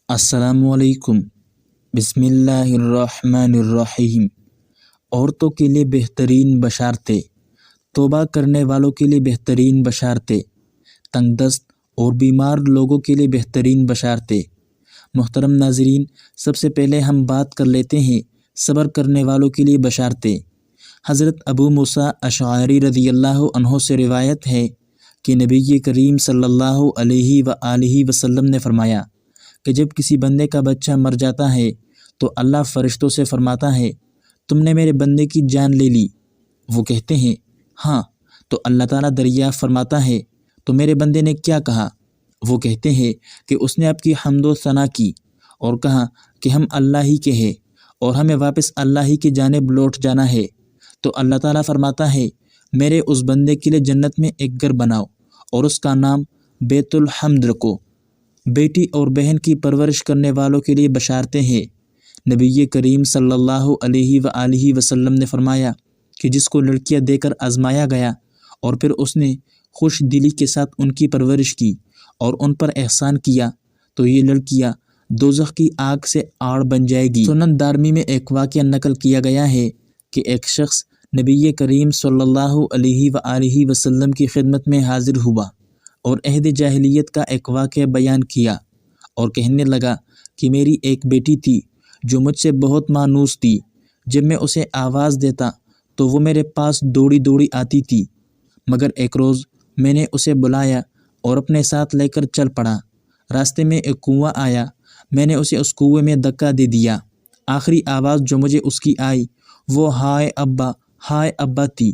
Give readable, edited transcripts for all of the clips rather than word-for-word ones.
السلام علیکم۔ بسم اللہ الرحمن الرحیم۔ عورتوں کے لیے بہترین بشارتیں، توبہ کرنے والوں کے لیے بہترین بشارتیں، تنگ دست اور بیمار لوگوں کے لیے بہترین بشارتیں۔ محترم ناظرین، سب سے پہلے ہم بات کر لیتے ہیں صبر کرنے والوں کے لیے بشارتیں۔ حضرت ابو موسیٰ اشعری رضی اللہ عنہ سے روایت ہے کہ نبی کریم صلی اللہ علیہ وآلہ وسلم نے فرمایا کہ جب کسی بندے کا بچہ مر جاتا ہے تو اللہ فرشتوں سے فرماتا ہے، تم نے میرے بندے کی جان لے لی۔ وہ کہتے ہیں، ہاں۔ تو اللہ تعالیٰ دریافت فرماتا ہے، تو میرے بندے نے کیا کہا؟ وہ کہتے ہیں کہ اس نے آپ کی حمد و ثنا کی اور کہا کہ ہم اللہ ہی کے ہیں اور ہمیں واپس اللہ ہی کی جانب لوٹ جانا ہے۔ تو اللہ تعالیٰ فرماتا ہے، میرے اس بندے کے لیے جنت میں ایک گھر بناؤ اور اس کا نام بیت الحمد رکھو۔ بیٹی اور بہن کی پرورش کرنے والوں کے لیے بشارتیں ہیں۔ نبی کریم صلی اللہ علیہ وآلہ وسلم نے فرمایا کہ جس کو لڑکیاں دے کر آزمایا گیا اور پھر اس نے خوش دلی کے ساتھ ان کی پرورش کی اور ان پر احسان کیا تو یہ لڑکیاں دوزخ کی آگ سے آڑ بن جائے گی۔ سنن دارمی میں ایک واقعہ نقل کیا گیا ہے کہ ایک شخص نبی کریم صلی اللہ علیہ وآلہ وسلم کی خدمت میں حاضر ہوا اور عہد جاہلیت کا ایک واقعہ بیان کیا اور کہنے لگا کہ میری ایک بیٹی تھی جو مجھ سے بہت مانوس تھی۔ جب میں اسے آواز دیتا تو وہ میرے پاس دوڑی دوڑی آتی تھی، مگر ایک روز میں نے اسے بلایا اور اپنے ساتھ لے کر چل پڑا۔ راستے میں ایک کنواں آیا، میں نے اسے اس کنویں میں دھکا دے دیا۔ آخری آواز جو مجھے اس کی آئی وہ ہائے ابا تھی۔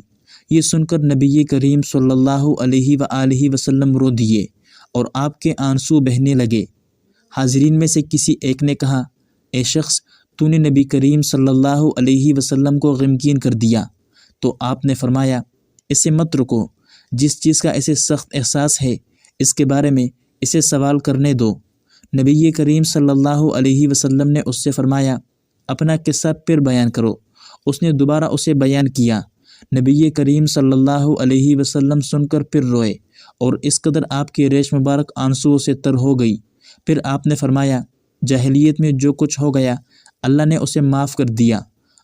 یہ سن کر نبی کریم صلی اللہ علیہ وآلہ وسلم رو دیے اور آپ کے آنسو بہنے لگے۔ حاضرین میں سے کسی ایک نے کہا، اے شخص، تو نے نبی کریم صلی اللہ علیہ وسلم کو غمگین کر دیا۔ تو آپ نے فرمایا، اسے مت رکو، جس چیز کا اسے سخت احساس ہے اس کے بارے میں اسے سوال کرنے دو۔ نبی کریم صلی اللہ علیہ وسلم نے اس سے فرمایا، اپنا قصہ پھر بیان کرو۔ اس نے دوبارہ اسے بیان کیا۔ نبی کریم صلی اللہ علیہ وسلم سن کر پھر روئے اور اس قدر آپ کی ریش مبارک آنسوؤں سے تر ہو گئی۔ پھر آپ نے فرمایا، جاہلیت میں جو کچھ ہو گیا اللہ نے اسے معاف کر دیا،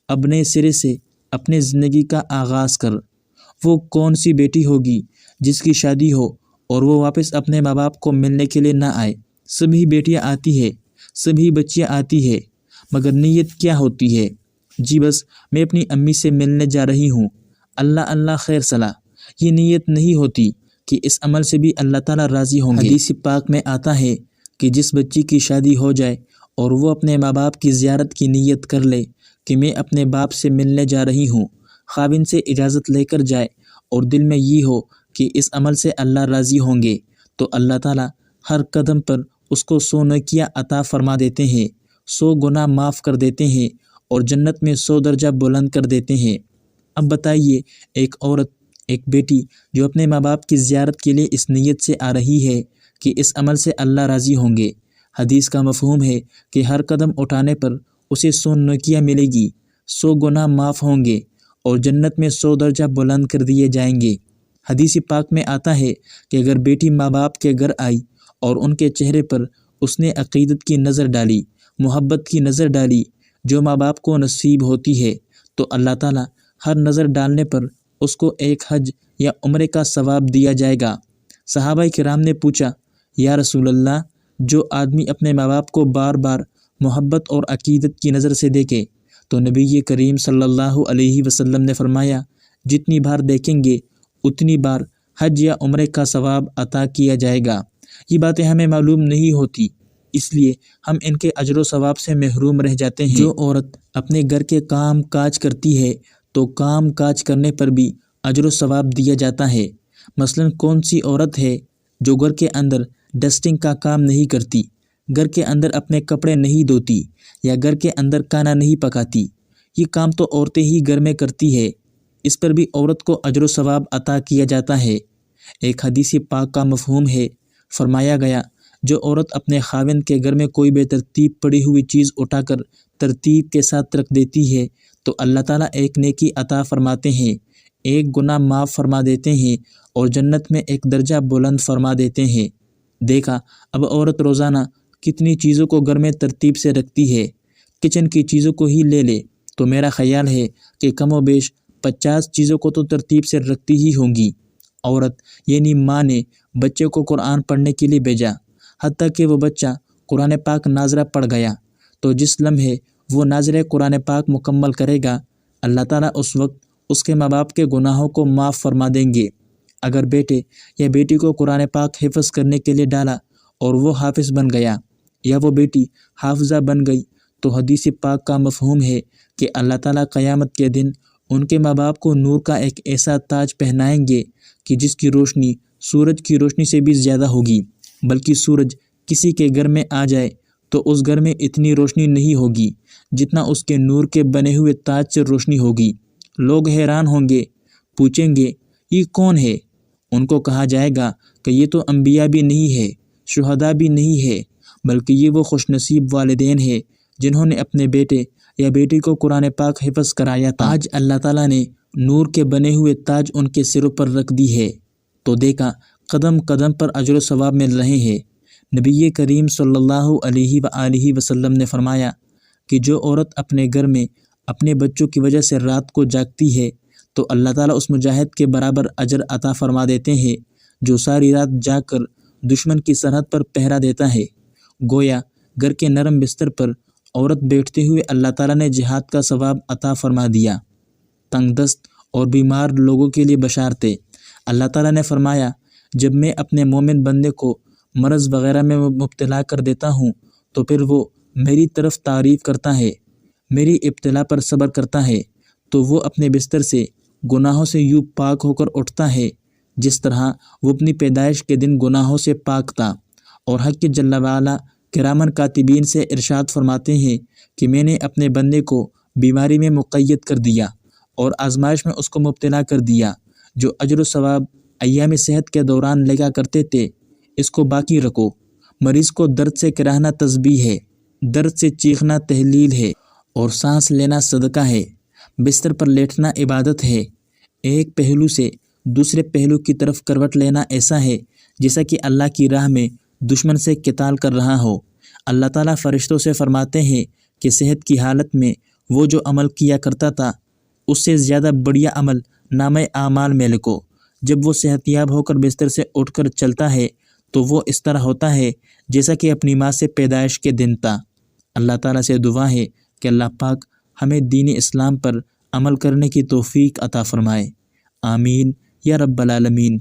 اب نئے سرے سے اپنے زندگی کا آغاز کر۔ وہ کون سی بیٹی ہوگی جس کی شادی ہو اور وہ واپس اپنے ماں باپ کو ملنے کے لیے نہ آئے؟ سبھی بیٹیاں آتی ہے، سبھی بچیاں آتی ہے، مگر نیت کیا ہوتی ہے؟ جی بس میں اپنی امی سے ملنے جا رہی ہوں، اللہ خیر صلاح۔ یہ نیت نہیں ہوتی کہ اس عمل سے بھی اللہ تعالیٰ راضی ہوں گے۔ حدیث پاک میں آتا ہے کہ جس بچی کی شادی ہو جائے اور وہ اپنے ماں باپ کی زیارت کی نیت کر لے کہ میں اپنے باپ سے ملنے جا رہی ہوں، خاوند سے اجازت لے کر جائے اور دل میں یہ ہو کہ اس عمل سے اللہ راضی ہوں گے، تو اللہ تعالیٰ ہر قدم پر اس کو 100 نیکیاں عطا فرما دیتے ہیں، 100 گناہ معاف کر دیتے ہیں اور جنت میں 100 درجہ بلند کر دیتے ہیں۔ اب بتائیے، ایک عورت، ایک بیٹی جو اپنے ماں باپ کی زیارت کے لیے اس نیت سے آ رہی ہے کہ اس عمل سے اللہ راضی ہوں گے، حدیث کا مفہوم ہے کہ ہر قدم اٹھانے پر اسے 100 نیکیاں ملے گی، 100 گناہ معاف ہوں گے اور جنت میں 100 درجہ بلند کر دیے جائیں گے۔ حدیث پاک میں آتا ہے کہ اگر بیٹی ماں باپ کے گھر آئی اور ان کے چہرے پر اس نے عقیدت کی نظر ڈالی، محبت کی نظر ڈالی جو ماں باپ کو نصیب ہوتی ہے، تو اللہ تعالیٰ ہر نظر ڈالنے پر اس کو ایک حج یا عمرے کا ثواب دیا جائے گا۔ صحابہ کرام نے پوچھا، یا رسول اللہ، جو آدمی اپنے ماں باپ کو بار بار محبت اور عقیدت کی نظر سے دیکھے، تو نبی کریم صلی اللہ علیہ وسلم نے فرمایا، جتنی بار دیکھیں گے اتنی بار حج یا عمرے کا ثواب عطا کیا جائے گا۔ یہ باتیں ہمیں معلوم نہیں ہوتی، اس لیے ہم ان کے اجر و ثواب سے محروم رہ جاتے ہیں۔ جو عورت اپنے گھر کے کام کاج کرتی ہے تو کام کاج کرنے پر بھی اجر و ثواب دیا جاتا ہے۔ مثلاً کون سی عورت ہے جو گھر کے اندر ڈسٹنگ کا کام نہیں کرتی، گھر کے اندر اپنے کپڑے نہیں دھوتی یا گھر کے اندر کھانا نہیں پکاتی؟ یہ کام تو عورتیں ہی گھر میں کرتی ہے، اس پر بھی عورت کو اجر و ثواب عطا کیا جاتا ہے۔ ایک حدیث پاک کا مفہوم ہے، فرمایا گیا، جو عورت اپنے خاوند کے گھر میں کوئی بے ترتیب پڑی ہوئی چیز اٹھا کر ترتیب کے ساتھ رکھ دیتی ہے تو اللہ تعالیٰ ایک نیکی عطا فرماتے ہیں، ایک گناہ معاف فرما دیتے ہیں اور جنت میں ایک درجہ بلند فرما دیتے ہیں۔ دیکھا، اب عورت روزانہ کتنی چیزوں کو گھر میں ترتیب سے رکھتی ہے، کچن کی چیزوں کو ہی لے لے تو میرا خیال ہے کہ کم و بیش 50 چیزوں کو تو ترتیب سے رکھتی ہی ہوں گی۔ عورت یعنی ماں نے بچے کو قرآن پڑھنے کے لیے بھیجا، حتیٰ کہ وہ بچہ قرآن پاک ناظرہ پڑھ گیا تو جس لمحے وہ ناظرہ قرآن پاک مکمل کرے گا، اللہ تعالیٰ اس وقت اس کے ماں باپ کے گناہوں کو معاف فرما دیں گے۔ اگر بیٹے یا بیٹی کو قرآن پاک حفظ کرنے کے لیے ڈالا اور وہ حافظ بن گیا یا وہ بیٹی حافظہ بن گئی تو حدیث پاک کا مفہوم ہے کہ اللہ تعالیٰ قیامت کے دن ان کے ماں باپ کو نور کا ایک ایسا تاج پہنائیں گے کہ جس کی روشنی سورج کی روشنی سے بھی زیادہ ہوگی، بلکہ سورج کسی کے گھر میں آ جائے تو اس گھر میں اتنی روشنی نہیں ہوگی جتنا اس کے نور کے بنے ہوئے تاج سے روشنی ہوگی۔ لوگ حیران ہوں گے، پوچھیں گے یہ کون ہے؟ ان کو کہا جائے گا کہ یہ تو انبیاء بھی نہیں ہے، شہداء بھی نہیں ہے، بلکہ یہ وہ خوش نصیب والدین ہیں جنہوں نے اپنے بیٹے یا بیٹی کو قرآن پاک حفظ کرایا تھا۔ آج اللہ تعالیٰ نے نور کے بنے ہوئے تاج ان کے سروں پر رکھ دی ہے تو دیکھا قدم قدم پر اجر و ثواب مل رہے ہیں۔ نبی کریم صلی اللہ علیہ وآلہ وسلم نے فرمایا کہ جو عورت اپنے گھر میں اپنے بچوں کی وجہ سے رات کو جاگتی ہے تو اللہ تعالیٰ اس مجاہد کے برابر اجر عطا فرما دیتے ہیں جو ساری رات جاگ کر دشمن کی سرحد پر پہرا دیتا ہے۔ گویا گھر کے نرم بستر پر عورت بیٹھتے ہوئے اللہ تعالیٰ نے جہاد کا ثواب عطا فرما دیا۔ تنگ دست اور بیمار لوگوں کے لیے بشارتیں۔ اللہ تعالیٰ نے فرمایا جب میں اپنے مومن بندے کو مرض وغیرہ میں مبتلا کر دیتا ہوں تو پھر وہ میری طرف تعریف کرتا ہے، میری ابتلا پر صبر کرتا ہے تو وہ اپنے بستر سے گناہوں سے یوں پاک ہو کر اٹھتا ہے جس طرح وہ اپنی پیدائش کے دن گناہوں سے پاک تھا۔ اور حق جل وعلا کرامن کاتبین سے ارشاد فرماتے ہیں کہ میں نے اپنے بندے کو بیماری میں مقید کر دیا اور آزمائش میں اس کو مبتلا کر دیا، جو اجر و ثواب ایام صحت کے دوران لگا کرتے تھے اس کو باقی رکھو۔ مریض کو درد سے کراہنا تسبیح ہے، درد سے چیخنا تہلیل ہے اور سانس لینا صدقہ ہے، بستر پر لیٹنا عبادت ہے۔ ایک پہلو سے دوسرے پہلو کی طرف کروٹ لینا ایسا ہے جیسا کہ اللہ کی راہ میں دشمن سے قتال کر رہا ہو۔ اللہ تعالیٰ فرشتوں سے فرماتے ہیں کہ صحت کی حالت میں وہ جو عمل کیا کرتا تھا اس سے زیادہ بڑھیا عمل نامہ اعمال میں لکھو۔ جب وہ صحت یاب ہو کر بستر سے اٹھ کر چلتا ہے تو وہ اس طرح ہوتا ہے جیسا کہ اپنی ماں سے پیدائش کے دن تھا۔ اللہ تعالیٰ سے دعا ہے کہ اللہ پاک ہمیں دین اسلام پر عمل کرنے کی توفیق عطا فرمائے، آمین یا رب العالمین۔